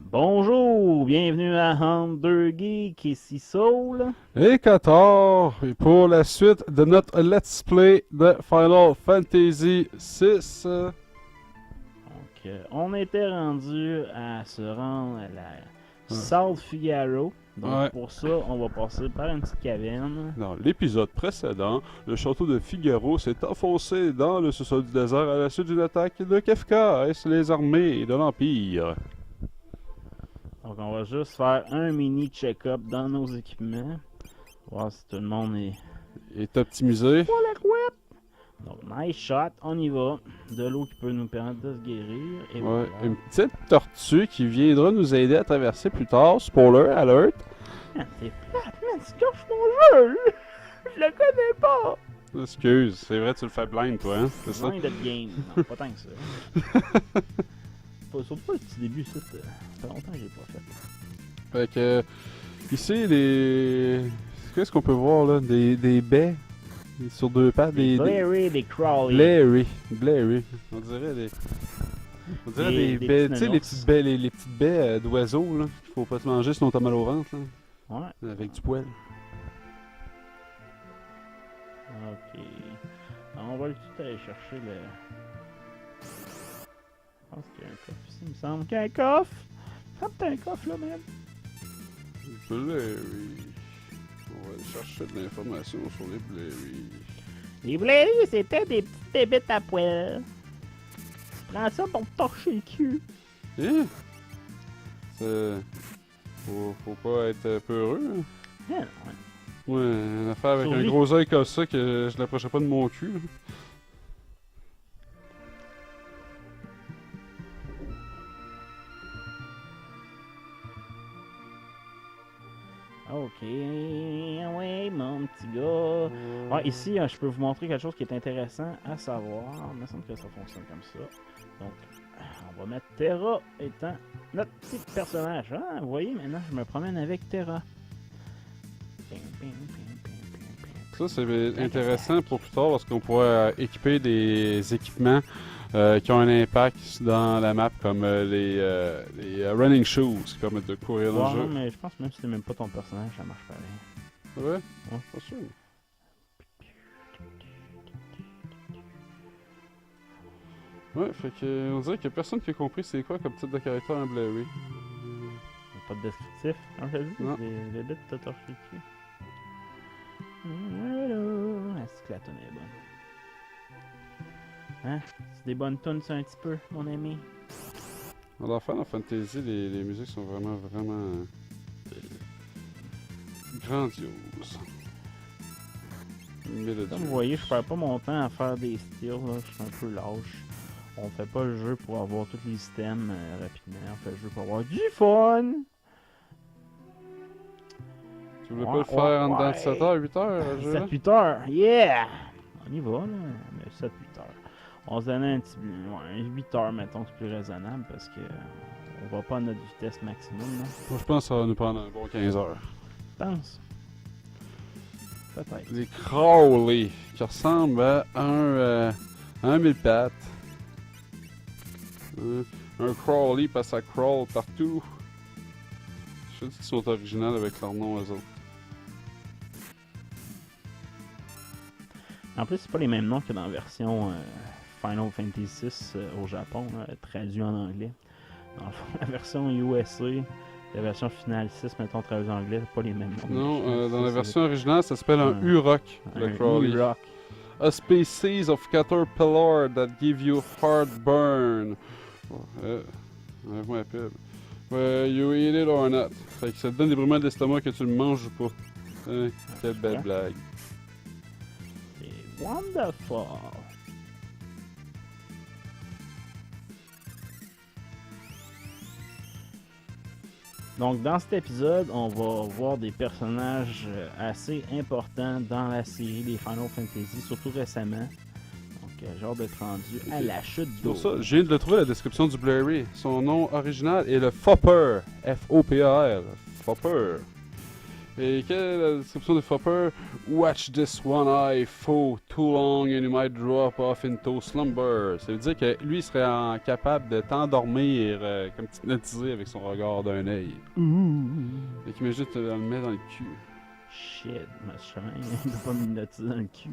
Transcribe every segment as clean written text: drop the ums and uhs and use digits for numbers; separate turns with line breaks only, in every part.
Bonjour, bienvenue à Hunter Geek, ici Soul.
Et Qatar, et pour la suite de notre Let's Play de Final Fantasy VI.
On était rendu à se rendre à la South Figaro. Donc
Ouais.
pour ça, on va passer par une petite caverne.
Dans l'épisode précédent, le château de Figaro s'est enfoncé dans le sous-sol du désert à la suite d'une attaque de Kefka et les armées de l'Empire.
Donc on va juste faire un mini check-up dans nos équipements. Voir si tout le monde
Est optimisé.
Donc nice shot, on y va. De l'eau qui peut nous permettre de se guérir. Et
Ouais.
voilà.
Une petite tortue qui viendra nous aider à traverser plus tard. Spoiler alert.
Man, c'est plate, man, tu caches mon jeu! Je le connais pas!
Excuse, c'est vrai, tu le fais blind, toi, hein? C'est ça?
Mind the game. Non, pas tant que ça. Surtout pas le petit début, ça fait longtemps que j'ai pas fait.
Fait que ici les. Qu'est-ce qu'on peut voir là? Des baies sur deux pattes,
Des Blairy, des Crawley.
Blairy. On dirait des. On dirait des
Des
baies.
petits
Tu sais les
nounours.
petites baies, les petites baies d'oiseaux là. Qu'il faut pas te manger sinon t'as mal au ventre là.
Ouais.
Avec du poil.
Ok. Alors, on va tout aller chercher le. Je pense qu'il y a un coffre ici. Il me semble qu'il y a un coffre. Il me semble que t'as un coffre là, man.
Blairy. On va aller chercher de l'information sur les Blairy.
Les Blairy, c'était des petites bébêtes à poil. Tu prends ça pour te torcher le cul.
Hein? C'est. Faut pas être peureux. Hein?
Ah, non, ouais.
Ouais, une affaire avec
Survie.
un gros œil comme ça que je l'approchais pas de mon cul. Là.
Ok, ouais, mon petit gars. Ah, ici, je peux vous montrer quelque chose qui est intéressant à savoir. Il me semble que ça fonctionne comme ça. Donc, on va mettre Terra étant notre petit personnage. Ah, vous voyez, maintenant, je me promène avec Terra.
Ça, c'est intéressant pour plus tard parce qu'on pourrait équiper des équipements qui ont un impact dans la map comme les running shoes qui permettent de courir dans
Ouais,
le jeu.
mais je pense que même si c'est même pas ton personnage, ça marche pareil.
C'est vrai?
Ouais.
Pas sûr. Ouais, fait que on dirait qu'il y a personne qui a compris c'est quoi comme type de caractère en Blairy.
Pas de descriptif, comme je te dis.
Non.
Les bits de torché le cul. Hello. Est-ce que la tonne est bonne? Hein? C'est des bonnes tunes, ça, un petit peu, mon ami.
Dans Final Fantasy, les musiques sont vraiment grandioses. Mélodieuses.
Comme vous voyez, je perds pas mon temps à faire des styles, là. Je suis un peu lâche. On fait pas le jeu pour avoir tous les systèmes rapidement. On fait le jeu pour avoir du fun!
Tu voulais pas le faire en dedans de 7 heures, 8 heures, le jeu, là?
7-8 heures, yeah! On y va, là. Mais 7-8 heures. On se donnait un petit. Ouais, 8 heures, mettons, c'est plus raisonnable parce que on va pas à notre vitesse maximum, là.
Moi, je pense que ça va nous prendre un bon 15 heures.
Je pense. Peut-être.
Les Crawley, qui ressemblent à un mille pattes. Un Crawley parce que ça crawl partout. Je sais qu'ils sont originaux avec leur nom eux autres.
En plus, c'est pas les mêmes noms que dans la version Final Fantasy VI au Japon, là, traduit en anglais. Dans le fond, la version USA, la version Final 6, mettons, traduit en anglais, c'est pas les mêmes noms.
Non, dans la
Ça,
version originale, ça s'appelle un
un-
Urok,
c'est
le
un
Crawley.
E-Rock.
A species of caterpillar that give you heartburn. Enlève-moi la pub. You eat it or not. Fait que ça te donne des brûlements d'estomac que tu le manges ou pas. Quelle belle
Ouais.
blague.
C'est wonderful. Donc, dans cet épisode, on va voir des personnages assez importants dans la série des Final Fantasy, surtout récemment. Donc, genre d'être rendu à la chute d'eau.
Pour ça, je viens de le trouver la description du Blairy. Son nom original est le Fopper. F-O-P-A-R. Fopper. Et quelle est la description de Fopper? Watch this one eye for too long and you might drop off into slumber. Ça veut dire que lui, il serait capable de t'endormir, comme hypnotisé avec son regard d'un œil. Et qu'il met juste te le met dans le cul.
Shit, machin, il peut pas me hypnotiser dans le cul.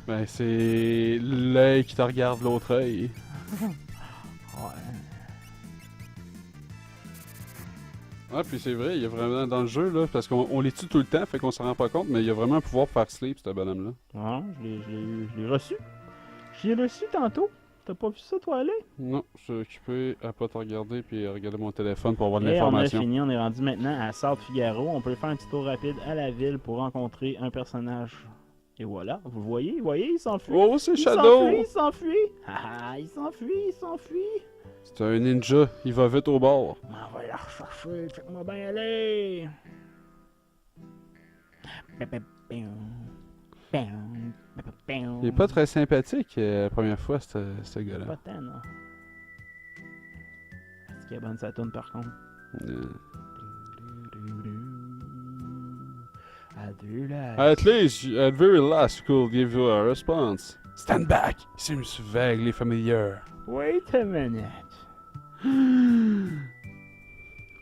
Ben, c'est l'œil qui te regarde l'autre œil.
Ouais.
Ah, puis c'est vrai, il y a vraiment dans le jeu, là, parce qu'on les tue tout le temps, fait qu'on s'en rend pas compte, mais il y a vraiment un pouvoir pour faire sleep, ce bonhomme-là.
Ouais, je l'ai reçu. Je l'ai reçu tantôt. T'as pas vu ça, toi, aller?
Non, je suis occupé à pas te regarder puis à regarder mon téléphone pour avoir de
Et on a
l'information.
fini, on est rendu maintenant à South Figaro. On peut faire un petit tour rapide à la ville pour rencontrer un personnage. Et voilà, vous voyez, il s'enfuit.
Oh, c'est
Il
Shadow!
s'enfuit, il s'enfuit. Ah, il s'enfuit.
C'est un ninja, il va vite au bord.
On va la rechercher, check-moi bien aller.
Il est pas très sympathique la première fois, ce gars-là.
Pas tant, non. Est-ce qu'il est bonne sa tourne par contre?
At least, at very last, we could give you a response. Stand back! He seems vaguely familiar.
Wait a minute.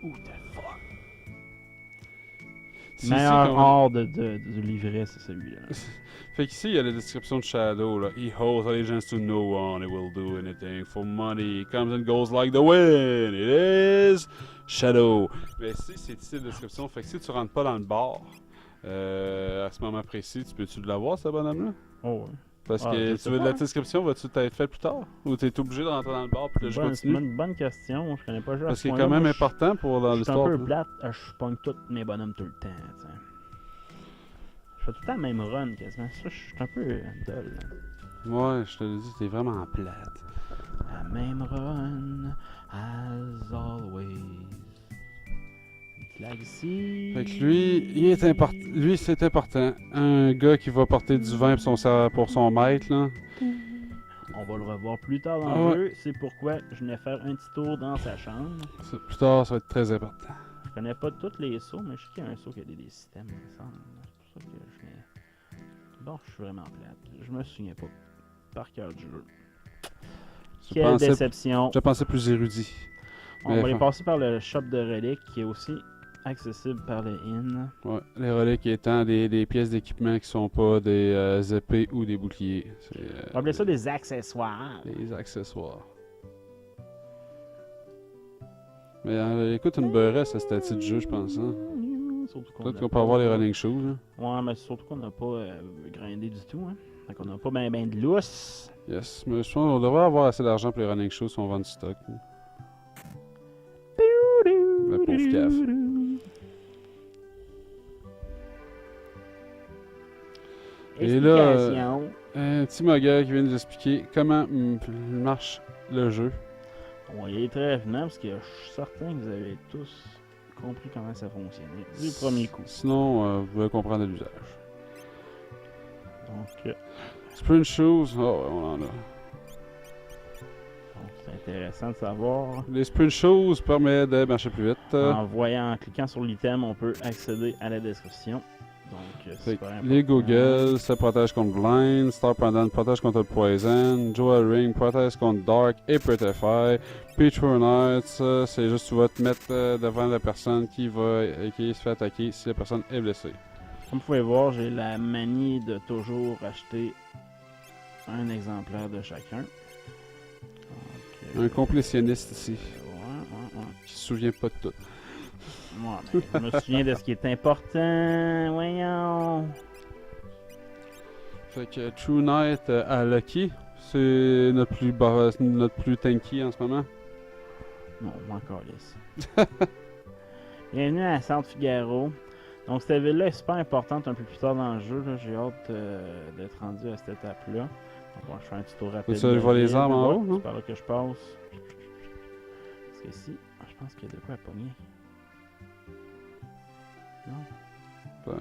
Who the fuck?
Si,
Meilleur
comment-
hors du livret, c'est celui-là.
Fait qu'ici, il y a la description de Shadow, là. He holds allegiance to no one, he will do anything for money, he comes and goes like the wind, it is Shadow. Mais ici, c'est ici la description, fait que si tu rentres pas dans le bar, à ce moment précis, tu peux-tu l'avoir, ce bonhomme-là?
Oh, ouais.
Parce
Ah,
que
je
tu
sais
veux
pas.
la description, vas-tu être fait plus tard? Ou t'es obligé de rentrer dans le bar puis le jeu
C'est
continue?
une bonne question, je connais pas le jeu à
Parce
ce
qu'il est
point-là.
quand même
Moi,
important pour dans
je suis un
l'histoire.
peu
là.
plate, je pogne tous mes bonhommes tout le temps, t'sais. Je fais tout le temps la même run quasiment. Ça, je suis un peu dull.
Ouais, je te le dis, t'es vraiment plate.
La même run, as always. Une petite lag ici.
Fait que lui, il est important. Lui, c'est important. Un gars qui va porter du vin pour son maître, là.
On va le revoir plus tard dans
Ah
le jeu. C'est pourquoi je venais faire un petit tour dans sa chambre.
Plus tard, ça va être très important.
Je connais pas tous les sauts, mais je sais qu'il y a un saut qui a des systèmes, il me semble. C'est pour ça que je viens. Bon, je suis vraiment plate. Je me souviens pas par cœur du jeu. Quelle déception.
Je pensais plus érudit.
On va aller passer par le shop de reliques qui est aussi accessible par le inn.
Ouais, les reliques étant des pièces d'équipement qui sont pas des épées ou des boucliers. C'est
On va appeler ça des accessoires.
des accessoires. Mais écoute, une beurresse à ce stade de jeu, je pense. Hein? Peut-être qu'on peut avoir les running shoes. Hein?
Ouais, mais surtout qu'on n'a pas grindé du tout. Hein. Fait qu'on n'a pas ben de lousse.
Yes, mais je pense qu'on devrait avoir assez d'argent pour les running shoes si on vend du stock. Hein. La pauvre caf. Et là,
Explication.
un petit mogul qui vient nous expliquer comment marche le jeu.
On va y aller très rapidement parce que je suis certain que vous avez tous compris comment ça fonctionnait du premier coup.
Sinon, vous pouvez comprendre l'usage.
Donc,
Sprint shoes, oh, ouais, on en a.
c'est intéressant de savoir.
Les sprint shoes permettent de marcher plus vite.
En cliquant sur l'item, on peut accéder à la description. Donc, c'est super important.
Les goggles, ça protège contre blind. Star Pendant protège contre le poison. Jewel Ring protège contre dark et petrify. Peach Nights, c'est juste tu vas te mettre devant la personne qui se fait attaquer si la personne est blessée.
Comme vous pouvez voir, j'ai la manie de toujours acheter un exemplaire de chacun. Donc,
Un complétionniste ici,
ouais.
qui se souvient pas de tout.
Ouais, mais je me souviens de ce qui est important. Voyons.
Fait que True Knight à Lucky, c'est notre plus tanky en ce moment.
Non, encore ici. Bienvenue à South Figaro. Donc, cette ville-là est super importante un peu plus tard dans le jeu. J'ai hâte d'être rendu à cette étape-là. Donc, on va faire un petit tour rapide.
Tu vas aller voir les armes en haut, non?
C'est par là que je passe. Parce que ici, je pense qu'il y a de quoi à pogner. Non?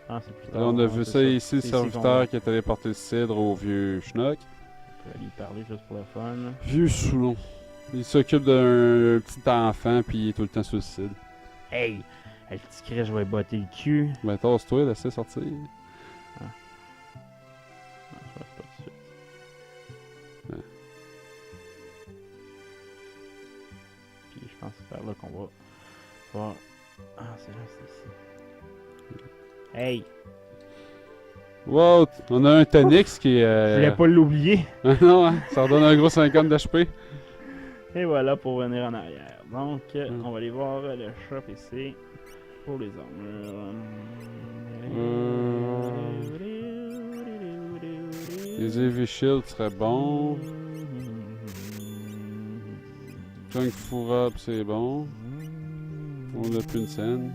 Ah, c'est plus tard.
Là, on a vu
c'est
ça ici, le
C'est
serviteur qui est allé porter le cidre au vieux schnock.
On peut aller y parler juste pour le fun.
Vieux Soulon. Il s'occupe d'un petit enfant, puis il est tout le temps sur le cidre.
Hey! Hey, le petit Chris, je vais botter le cul.
Ben, tasse-toi, laisse-le sortir.
Non, je passe pas tout de suite. Puis je pense que c'est par là qu'on va voir. Ah, c'est là, c'est ici. Hey!
Wow, on a un Tonix qui est.
Je voulais pas l'oublier.
Non, hein, ça redonne un gros 50 d'HP.
Et voilà pour venir en arrière. Donc, on va aller voir le shop ici pour les armures.
Les Heavy Shield seraient bons. Kung Fu Up, c'est bon. On a plus une scène.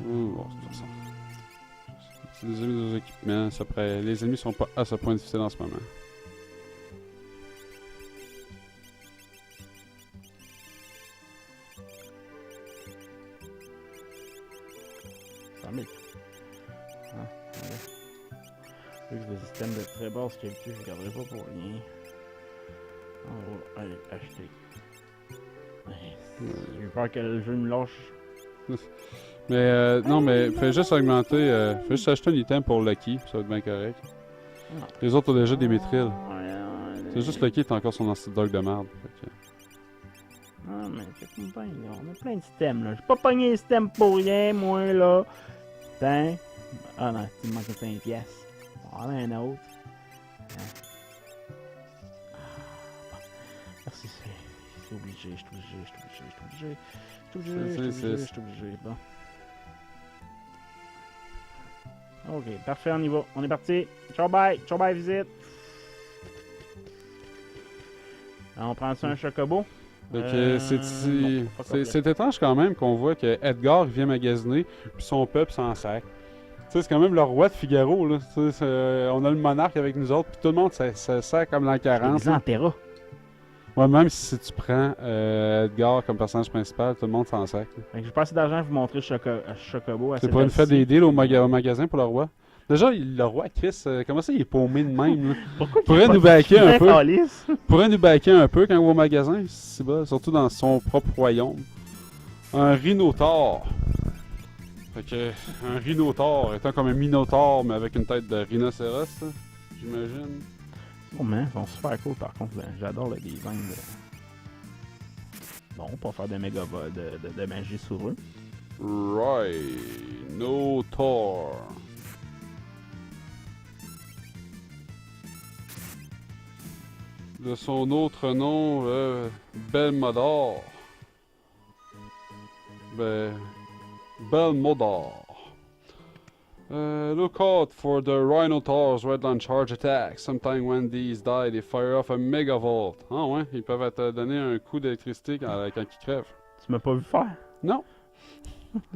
Bon, de toute façon. Utiliser nos équipements, les ennemis sont pas à ce point difficile en ce moment.
Vu que c'est un système de très basse qualité, je ne garderai pas pour rien. On va aller acheter. J'ai peur que le jeu me lâche.
Mais non, mais fais juste augmenter, fais juste acheter un item pour Lucky, ça va être bien correct.
Non.
Les autres ont déjà des mithrils. C'est juste Lucky est encore son anti-dog de merde.
Ah, mais c'est comme bien, là. On a plein de systèmes, là. J'ai pas pogné les systèmes pour rien, moi, là. Putain. Ah non, il me manque 5 pièces. On va en un autre. Hein. Ah, bon. Merci, c'est obligé, je suis obligé. Bon. Ok, parfait, on y va. On est parti. Ciao, bye, visite. Alors, on prend ça un chocobo.
C'est étrange quand même qu'on voit que Edgar vient magasiner, puis son peuple s'en sac. C'est quand même le roi de Figaro, là. On a le monarque avec nous autres, puis tout le monde se sac comme l'an 40.
C'est en Terra.
Ouais, même si tu prends Edgar comme personnage principal, tout le monde s'en sac.
J'ai pas assez d'argent pour vous montrer Chocobo.
C'est pour nous faire des deals au magasin pour le roi. Déjà, le roi, Chris, comment ça il est paumé de même, là?
Pourquoi
pourrait nous backer un peu. Pourrait nous backer un peu quand on va au magasin, c'est bon, surtout dans son propre royaume. Un rhinotaure. Fait que, un rhinotaure étant comme un minotaure, mais avec une tête de rhinocéros, j'imagine.
Sûrement, ils sont super cool par contre. J'adore le design. Bon, pour faire des méga de magie sur eux.
Rhinotaure. De son autre nom, Belmodor. Belmodor. Look out for the Rhinotaur's Redland Charge Attack. Sometime when these die, they fire off a Megavolt. Ah ouais, ils peuvent te donner un coup d'électricité quand ils crèvent.
Tu m'as pas vu faire?
Non.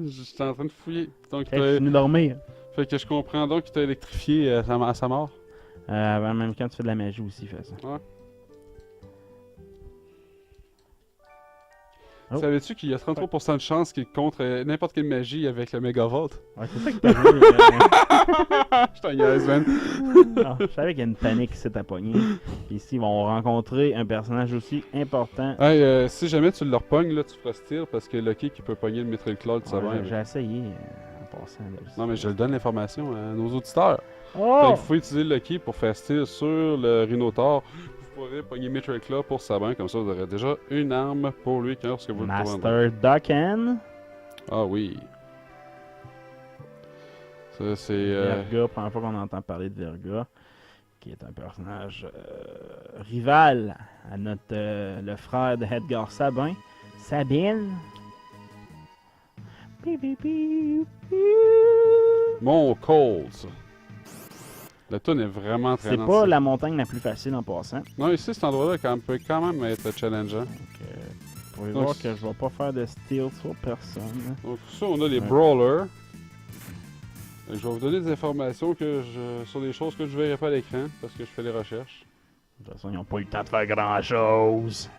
J'étais en train de fouiller. Donc,
je suis venu dormir.
Fait que je comprends donc qu'il t'a électrifié à sa mort.
Même quand tu fais de la magie aussi, fais ça.
Ouais.
Oh.
Savais-tu qu'il y a 33% de chance qu'il contre n'importe quelle magie avec le Megavolt?
Ouais, c'est ça que t'as vu.
Je t'en niaise, man.
Non, je savais qu'il y a une panique qui s'est appognée. Puis ici, ils vont rencontrer un personnage aussi important.
Hey, si jamais tu le repognes, là, tu feras style parce que Lucky qui peut pogner le Mithril Claw, tu sais bien.
J'ai essayé en passant.
Non, mais je le donne l'information à nos auditeurs.
Oh!
Fait qu'il faut utiliser Lucky pour faire style sur le Rhinotaur. Vous pourrez pogner Mithril Claw pour sa main, comme ça vous aurez déjà une arme pour lui lorsque vous le
Master Ducken.
Ah oui. Ça, c'est.
Verga, première fois qu'on entend parler de Verga, qui est un personnage rival à notre le frère de Edgar Sabin, Sabine.
Mon Coles. La toune est vraiment très
C'est pas la montagne la plus facile en passant.
Non, ici, cet endroit-là peut quand même être challengeant.
Donc, vous pouvez voir que je vais pas faire de steal sur personne.
Donc, ça, on a les brawlers. Je vais vous donner des informations sur des choses que je verrai pas à l'écran parce que je fais des recherches.
De toute façon, ils n'ont pas eu le temps de faire grand-chose.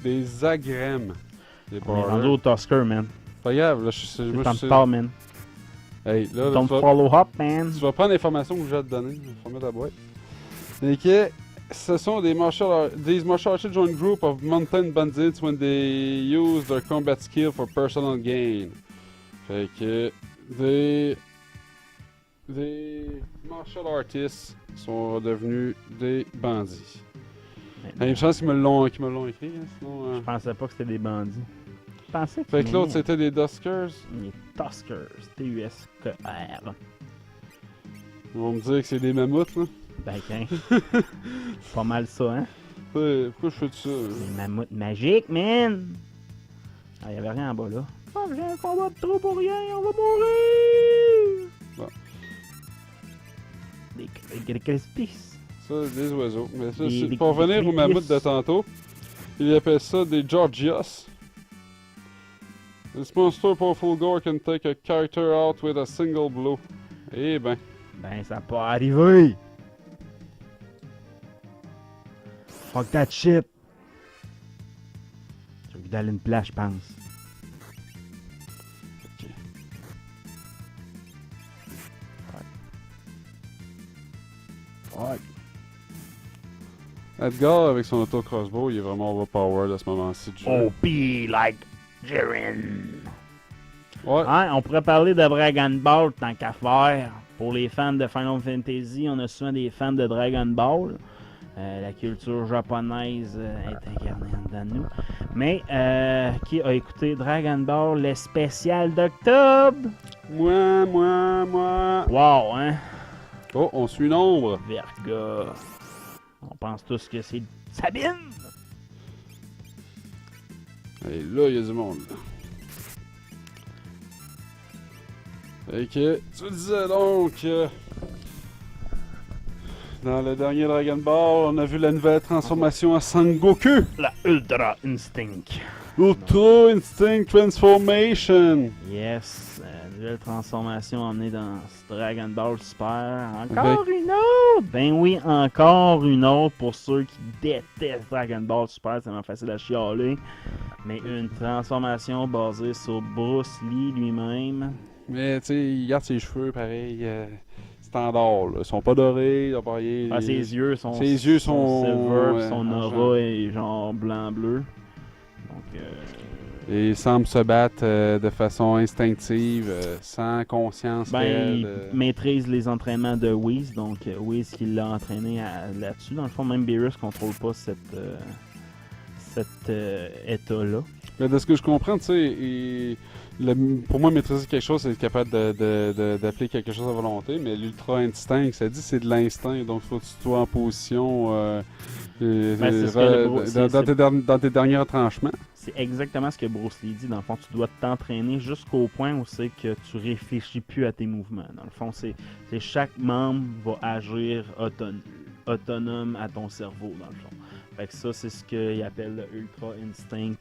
Des agrèmes. Des
On est rendu
brawlers.
au Tusker, man.
Pas grave, là, je
C'est temps de part, man.
Hey, là,
Don't
tu vas,
follow up, man.
tu vas prendre l'information que je vais te donner. Je vais fermer la boîte. Et que ce sont des these martial artists join group of mountain bandits when they use their combat skill for personal gain. Fait que des martial artists sont devenus des bandits. Il y a une chance qu'ils me l'ont écrit, hein, sinon...
Je pensais pas que c'était des bandits. Je pensais
Fait que l'autre, c'était des Duskers.
Les Tuskers. T-U-S-K-R.
Ils vont me dire que c'est des mammouths, là.
Ben, c'est pas mal ça, hein?
Ouais, pourquoi je fais de ça?
Des mammouths magiques, man! Ah, y'avait rien en bas, là. Oh, j'ai un combat de trop pour rien, on va mourir!
Bon.
Des crispies.
Ça, des oiseaux. Mais ça,
Des
pour revenir aux mammouths de tantôt, ils appellent ça des Georgios. This monster powerful gore can take a character out with a single blow. Eh ben.
Ben, ça peut arriver! Fuck that shit! J'ai envie d'aller une plage, je pense.
Ok.
Fuck.
Edgar, avec son auto-crossbow, il est vraiment overpowered à ce moment-ci du jeu.
OP like Jiren.
Ouais.
Hein, on pourrait parler de Dragon Ball tant qu'à faire. Pour les fans de Final Fantasy, on a souvent des fans de Dragon Ball. La culture japonaise est incarnée en dedans de nous. Mais qui a écouté Dragon Ball, le spécial d'octobre?
Moi.
Wow, hein?
Oh, on suit l'ombre.
Verga. On pense tous que c'est Sabine.
Et là, il y a du monde. Ok, tu disais donc dans le dernier Dragon Ball, on a vu la nouvelle transformation en Sangoku.
La Ultra Instinct.
Ultra Instinct Transformation.
Yes, nouvelle transformation emmenée dans ce Dragon Ball Super. Encore une autre! Ben oui, encore une autre pour ceux qui détestent Dragon Ball Super, c'est vraiment facile à chialer. Mais une transformation basée sur Bruce Lee lui-même.
Mais tu sais, il garde ses cheveux pareil, standard. Là. Ils sont pas dorés, ils ont pas rien.
Ah, ses yeux sont
silver,
puis son
ouais,
aura est genre blanc-bleu. Donc,
Et ils semblent se battre de façon instinctive, sans conscience
ben,
réelle.
il maîtrise les entraînements de Whis, donc Whis qui l'a entraîné là-dessus. Dans le fond, même Beerus contrôle pas cet état-là.
Mais de ce que je comprends, tu sais, pour moi, maîtriser quelque chose, c'est être capable d'appeler quelque chose à volonté, mais l'ultra instinct, ça dit c'est de l'instinct, donc il faut que tu sois en position dans tes derniers retranchements.
C'est exactement ce que Bruce Lee dit. Dans le fond, tu dois t'entraîner jusqu'au point où c'est que tu réfléchis plus à tes mouvements. Dans le fond, c'est chaque membre va agir autonome à ton cerveau, dans le fond. Fait que ça, c'est ce qu'il appelle le Ultra Instinct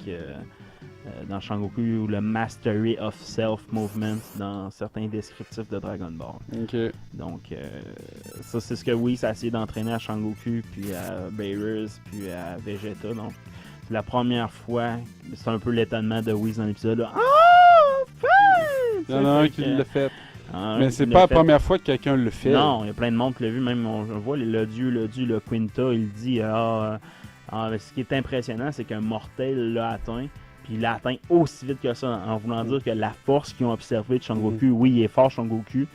dans Shangoku ou le Mastery of Self Movement dans certains descriptifs de Dragon Ball.
Ok.
Donc, ça, c'est ce que Whis a essayé d'entraîner à Shangoku, puis à Beerus, puis à Vegeta. Donc, c'est la première fois, c'est un peu l'étonnement de Whis dans l'épisode. Là. Oh!
Il y en a un qui l'a fait.
Un
Mais
qui
c'est
l'a
pas la
fait.
première fois que quelqu'un le fait.
Non, il y a plein de monde qui l'a vu. Même, on voit le Quinta, il dit ce qui est impressionnant, c'est qu'un mortel l'a atteint. Puis il l'a atteint aussi vite que ça, en voulant dire que la force qu'ils ont observée de Shangoku, oui, il est fort Shangoku,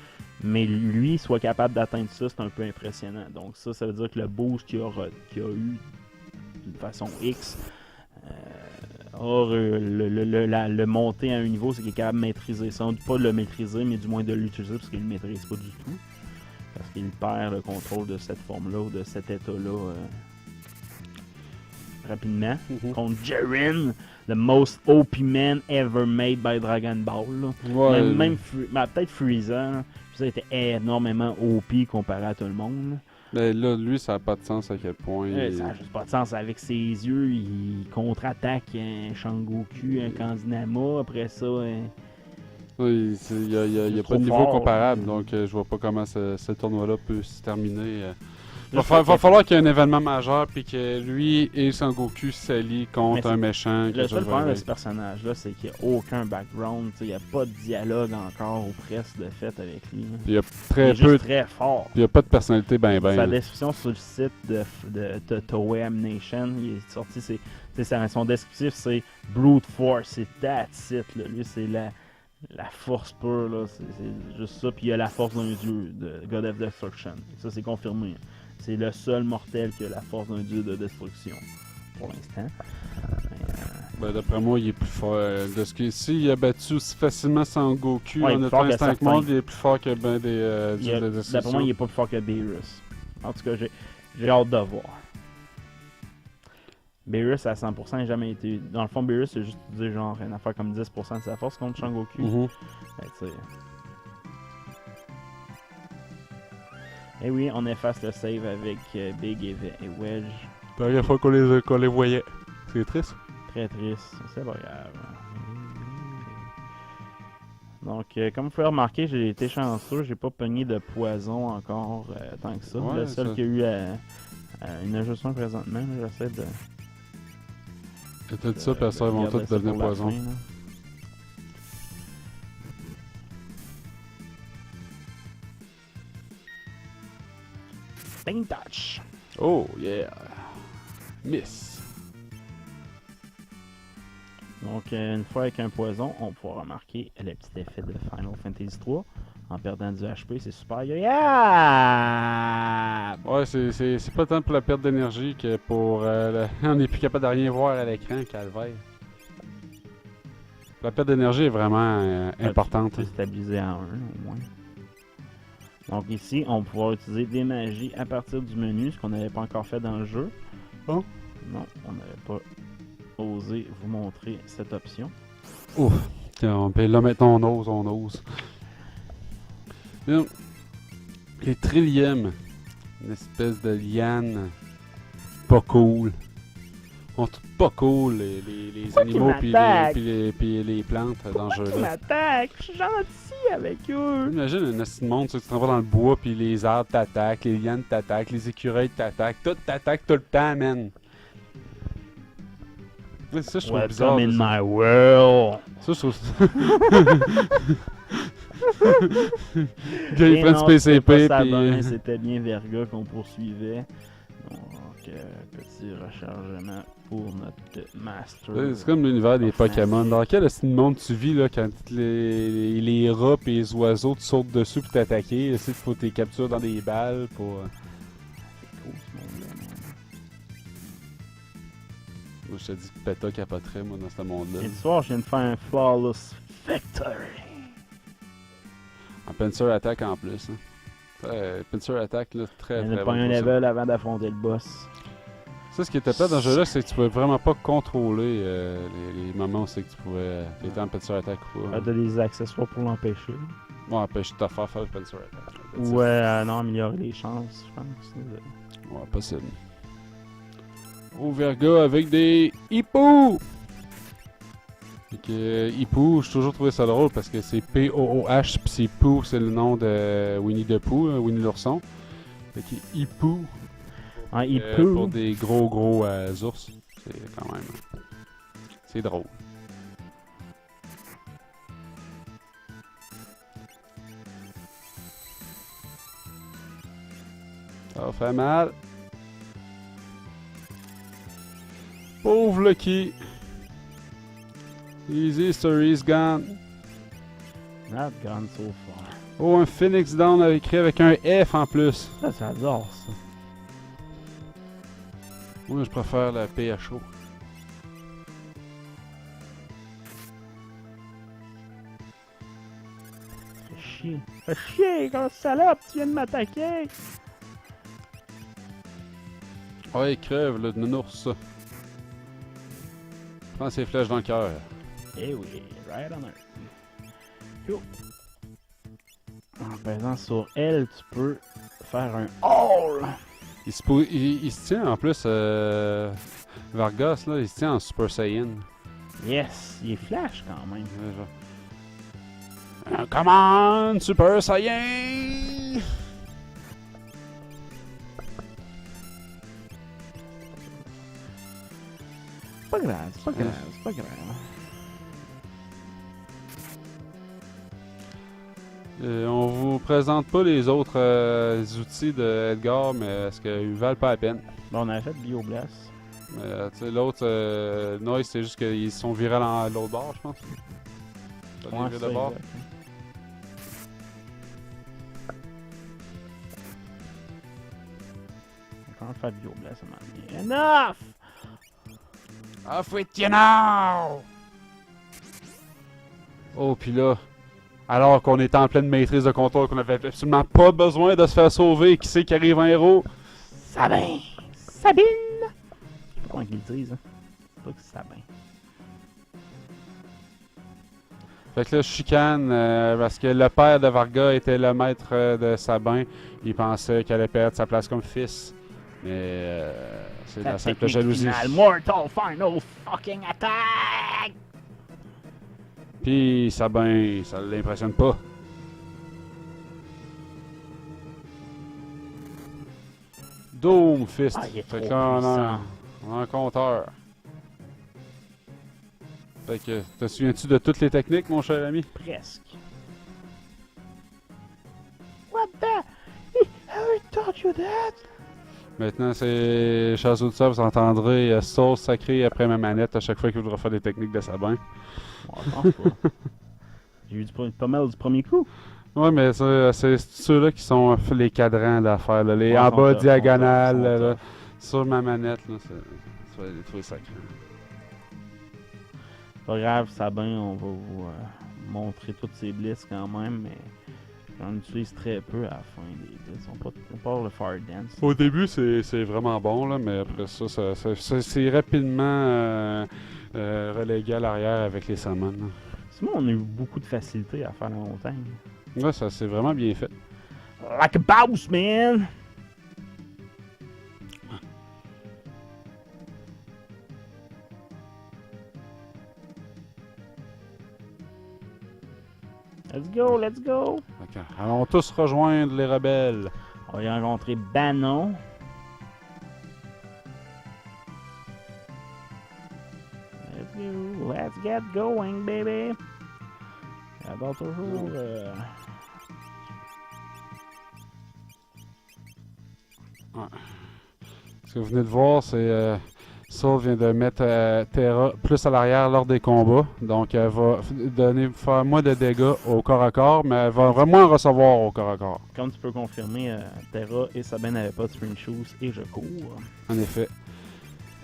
mais lui, soit capable d'atteindre ça, c'est un peu impressionnant. Donc ça veut dire que le boost qu'il a eu d'une façon X, le monter à un niveau, c'est qu'il est capable de maîtriser ça. Pas de le maîtriser, mais du moins de l'utiliser, parce qu'il ne le maîtrise pas du tout. Parce qu'il perd le contrôle de cette forme-là, ou de cet état-là, rapidement. Contre Jiren, the most OP man ever made by Dragon Ball. Là.
Ouais,
Peut-être Freeza. Freeza était énormément OP comparé à tout le monde. Là.
Mais là, lui, ça n'a pas de sens à quel point.
Ça n'a juste pas de sens. Avec ses yeux, il contre-attaque un Shangoku, un Kanzinama. Après ça,
Oui, il n'y a pas de niveau comparable, donc je vois pas comment ce tournoi-là peut se terminer Va falloir qu'il y ait un événement majeur, puis que lui et Sangoku s'allient contre un méchant.
Le seul problème de ce personnage-là, c'est qu'il n'y a aucun background. Il n'y a pas de dialogue encore ou presque de fait avec lui.
Il y a
Il est juste très fort.
Il n'y a pas de personnalité ben.
Sa description sur le site de Toei Animation, il est sorti, son descriptif, c'est Brute Force, c'est that's it. Là. Lui, c'est la force pure, là. C'est juste ça. Puis il y a la force d'un dieu, de God of Destruction. Ça, c'est confirmé. C'est le seul mortel qui a la force d'un dieu de destruction, pour l'instant.
D'après moi, il est plus fort. De ce qu'il a battu aussi facilement Sangoku
Ouais,
en étant 5 mondes, il est plus fort que ben des dieux de destruction.
D'après moi, il est pas plus fort que Beerus. En tout cas, j'ai hâte de voir. Beerus à 100% n'a jamais été. Dans le fond, Beerus, c'est juste dire genre une affaire comme 10% de sa force contre Sangoku. Et oui, on efface le save avec Big et Wedge.
Dernière fois qu'on les voyait. C'est triste.
Très triste, c'est pas grave. Donc, comme vous pouvez remarquer, j'ai été chanceux, j'ai pas pogné de poison encore tant que ça.
Ouais,
le seul qui a eu une injonction présentement, j'essaie de.
T'as dit ça, puis ça, ils vont tous devenir poison.
Pain touch!
Oh, yeah! Miss!
Donc, une fois avec un poison, on pourra remarquer le petit effet de Final Fantasy 3. En perdant du HP, c'est super agréable!
Ouais, c'est pas tant pour la perte d'énergie que pour... on n'est plus capable de rien voir à l'écran, calvaire. La perte d'énergie est vraiment importante.
Tu peux stabiliser à 1 au moins. Donc ici, on va pouvoir utiliser des magies à partir du menu, ce qu'on n'avait pas encore fait dans le jeu.
Oh.
Non, on n'avait pas osé vous montrer cette option.
Ouf! Là maintenant on ose. Les trillièmes, une espèce de liane pas cool. On trouve pas cool les animaux puis les plantes dans le jeu-là.
Ils m'attaquent, je suis gentil avec eux.
Imagine un assis de monde, tu t'en vas dans le bois puis les arbres t'attaquent, les lianes t'attaquent, les écureuils t'attaquent, tout t'attaque tout le temps, man. C'est ça, je trouve bizarre.
Welcome in my world.
Ça, je trouve. Gars, ils prennent PCP puis.
C'était bien Verga qu'on poursuivait. Donc, petit rechargement pour notre master.
C'est comme l'univers des Pokémon. Dans quel monde tu vis là, quand les rats et les oiseaux te sautent dessus pour t'attaquer? Il faut tes captures dans des balles pour.
C'est cool ce monde-là.
Moi, je te dis que Peta capoterait, moi, dans ce monde-là.
Et ce soir, je viens de faire un flawless victory.
En Pincer Attack en plus. Hein. Pincer Attack, là, très
Il n'y a
très
pas
bon
un
pour ça.
level avant d'affronter le boss.
Ça, ce qui était pas dans ce jeu-là, c'est que tu pouvais vraiment pas contrôler les moments où c'est que tu pouvais. T'étais en Pincer Attack ou pas.
T'as des accessoires pour l'empêcher.
Bon, empêche de te faire le Pincer Attack.
Ouais, non, améliorer les chances, je pense.
Ouais, possible. Au Verga avec des hippos! Fait que Hippo, j'ai toujours trouvé ça drôle parce que c'est P-O-O-H, pis c'est Pooh, c'est le nom de Winnie the Pooh, Winnie l'ourson. Fait que Hippo.
Ah, Hippo.
Pour des gros ours. C'est quand même. C'est drôle. Ça fait mal. Pauvre Lucky. Easy story's gone.
Not gone so far.
Oh, un Phoenix Down écrit avec un F en plus.
Ça, j'adore ça.
Moi, je préfère la PHO.
Fais chier. Fais chier, grosse salope, tu viens de m'attaquer.
Ouais, il crève, le nounours. Prends ses flèches dans le cœur.
Eh oui, right on earth. Yo. En pesant sur L, tu peux faire un haul.
Il se tient en plus, Vargas, là, il se tient en Super Saiyan.
Yes, il est flash quand même.
Come on, Super Saiyan!
C'est pas grave, c'est pas grave, c'est pas grave.
On vous présente pas les autres outils de Edgar, mais est-ce qu'ils valent pas la peine?
Bon, on a fait Bioblast.
Tu sais, l'autre, Noise, c'est juste qu'ils sont virés dans l'autre bord, je pense. Ça les
Ouais,
vire
ça,
de bord.
exact. On va faire Bioblast, ça m'a dit. Enough!
Off with you now! Oh, pis là, alors qu'on était en pleine maîtrise de contrôle, qu'on avait absolument pas besoin de se faire sauver, qui c'est qui arrive en héros?
Sabin! Sabine! Je sais pas comment ils le disent, hein. C'est pas que c'est Sabin.
Fait que là, je chicane parce que le père de Varga était le maître de Sabin. Il pensait qu'elle allait perdre sa place comme fils. Mais c'est de la simple
technique
jalousie.
finale, Mortal Final Fucking Attack!
Puis Sabin, ça l'impressionne pas. Doom Fist.
Ah, il est
Fait
trop
que là,
puissant.
on a un compteur. Fait que, te souviens-tu de toutes les techniques, mon cher ami?
Presque. What the? He ever taught you that?
Maintenant, c'est chers auditeurs, vous entendrez sauce sacrée après ma manette à chaque fois qu'il voudra faire des techniques de Sabin.
Bon, je pense pas. J'ai eu pas mal du premier coup.
Ouais, mais ça, c'est ceux-là qui sont les cadrans d'affaires, là, les
Ouais,
en
sont
bas
tough,
diagonale,
sont tough,
là,
sont
sur ma manette, là, ça va les trouver sacrés.
Pas grave, Sabin, on va vous montrer toutes ces blitz quand même, mais j'en utilise très peu à la fin des blitz. On part le Fire Dance.
Au début, c'est vraiment bon, là, mais après ça, c'est rapidement relégué à l'arrière avec les summons.
Sinon, on a eu beaucoup de facilité à faire la montagne.
Ouais, ça c'est vraiment bien fait.
Like a boss, man! Let's go, let's go!
Ok, allons tous rejoindre les rebelles.
On va y rencontrer Banon. Let's go, let's get going, baby! J'adore toujours.
Ce que vous venez de voir, c'est Saul vient de mettre Terra plus à l'arrière lors des combats. Donc, elle va faire moins de dégâts au corps à corps, mais elle va vraiment en recevoir au corps à corps.
Comme tu peux confirmer, Terra et Sabine n'avaient pas de spring shoes et je cours.
En effet.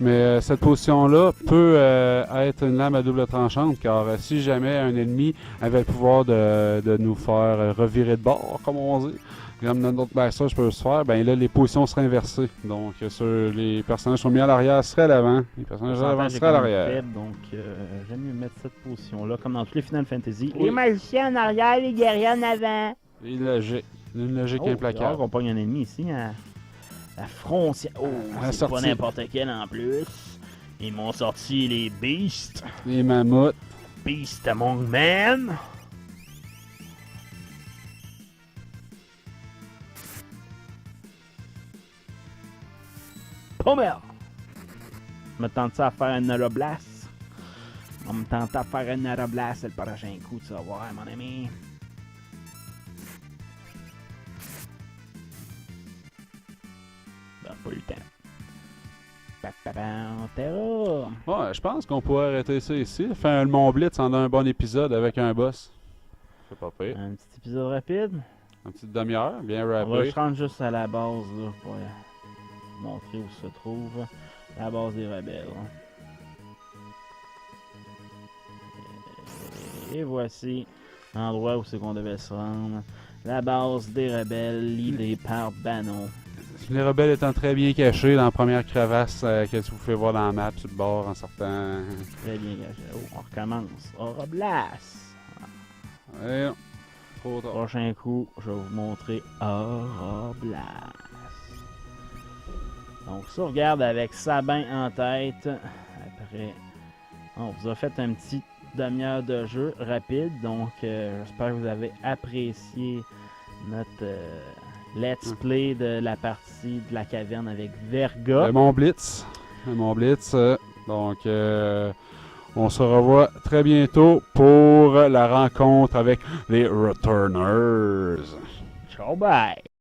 Mais cette position-là peut être une lame à double tranchante, car si jamais un ennemi avait le pouvoir de nous faire revirer de bord, comme on dit, comme notre backstage peut se faire, ben là, les positions seraient inversées. Donc, les personnages sont mis à l'arrière, seraient à l'avant. Les personnages à l'avant seraient à l'arrière.
Donc, j'aime mieux mettre cette position-là, comme dans tous les Final Fantasy. Oui. Les magiciens en arrière, les guerriers en avant.
Une logique implacable.
On pogne un ennemi ici, la frontière. Oh, c'est pas n'importe quel en plus. Ils m'ont sorti les Beasts.
Les mammouths.
Beast Among Men. Pommel! Me tente ça à faire un Aeroblast. On me tente à faire un Aeroblast le prochain coup, tu vas voir, mon ami. Ben, pas eu le temps. Terra!
Ouais, je pense qu'on pourrait arrêter ça ici. Faire un Mont Blitz en un bon épisode avec un boss. C'est pas pire.
Un petit épisode rapide.
Une petite demi-heure, bien
On va
rappé.
se rendre juste à la base là, pour montrer où se trouve la base des rebelles. Et voici l'endroit où c'est qu'on devait se rendre. La base des rebelles, l'idée par Banon.
Les rebelles étant très bien cachés dans la première crevasse que tu pouvez voir dans la map sur le bord en sortant.
Très bien caché. Oh, on recommence. Aurablast.
Ouais, trop tard.
Prochain coup, je vais vous montrer Aurablast. Donc, sauvegarde avec Sabin en tête. Après, on vous a fait un petit demi-heure de jeu rapide. Donc, j'espère que vous avez apprécié notre let's play de la partie de la caverne avec Verga.
Le Mont Blitz. Le Mont Blitz. Donc, on se revoit très bientôt pour la rencontre avec les Returners.
Ciao, bye!